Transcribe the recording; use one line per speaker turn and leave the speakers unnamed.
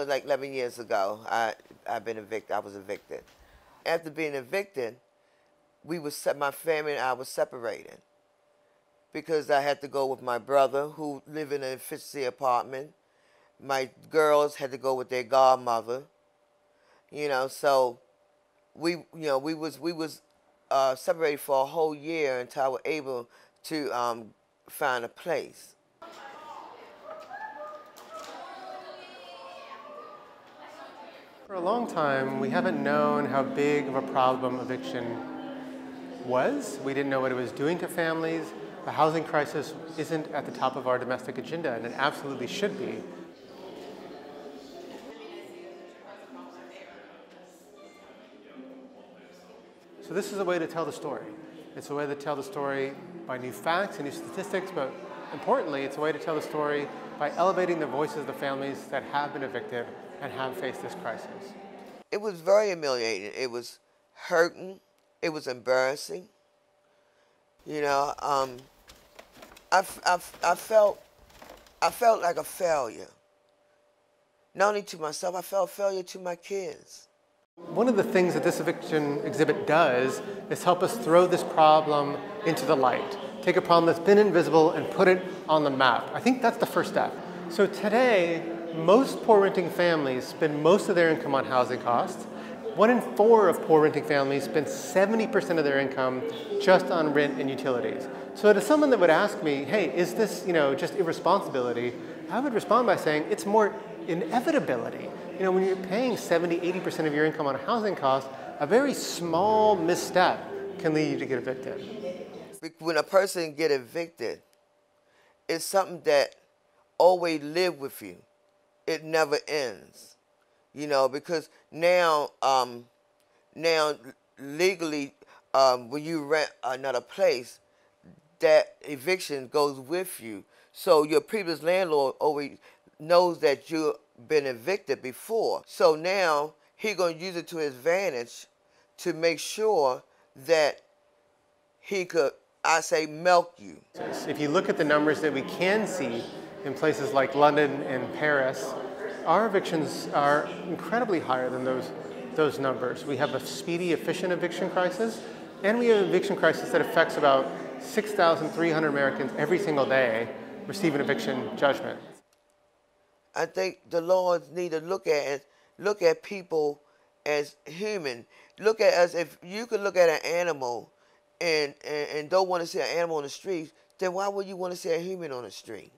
like 11 years ago, I've been evicted. I was evicted. After being evicted, my family and I was separated because I had to go with my brother who lived in an efficiency apartment. My girls had to go with their godmother. So we was separated for a whole year until I was able to find a place.
For a long time, we haven't known how big of a problem eviction was. We didn't know what it was doing to families. The housing crisis isn't at the top of our domestic agenda, and it absolutely should be. So this is a way to tell the story. It's a way to tell the story by new facts and new statistics, but importantly, it's a way to tell the story by elevating the voices of the families that have been evicted and have faced this crisis.
It was very humiliating. It was hurting. It was embarrassing. I felt like a failure. Not only to myself, I felt a failure to my kids.
One of the things that this eviction exhibit does is help us throw this problem into the light. Take a problem that's been invisible and put it on the map. I think that's the first step. So today, most poor renting families spend most of their income on housing costs. 1 in 4 of poor renting families spend 70% of their income just on rent and utilities. So to someone that would ask me, hey, is this just irresponsibility? I would respond by saying it's more inevitability. When you're paying 70, 80% of your income on a housing cost, a very small misstep can lead you to get evicted.
When a person get evicted, it's something that always live with you. It never ends, because now legally, when you rent another place, that eviction goes with you. So your previous landlord always knows that you've been evicted before. So now he's going to use it to his advantage to make sure that he could, I say, milk you.
If you look at the numbers that we can see in places like London and Paris, our evictions are incredibly higher than those numbers. We have a speedy, efficient eviction crisis, and we have an eviction crisis that affects about 6,300 Americans every single day receive an eviction judgment.
I think the laws need to look at people as human. Look at us. If you could look at an animal and don't want to see an animal on the street, then why would you want to see a human on the street?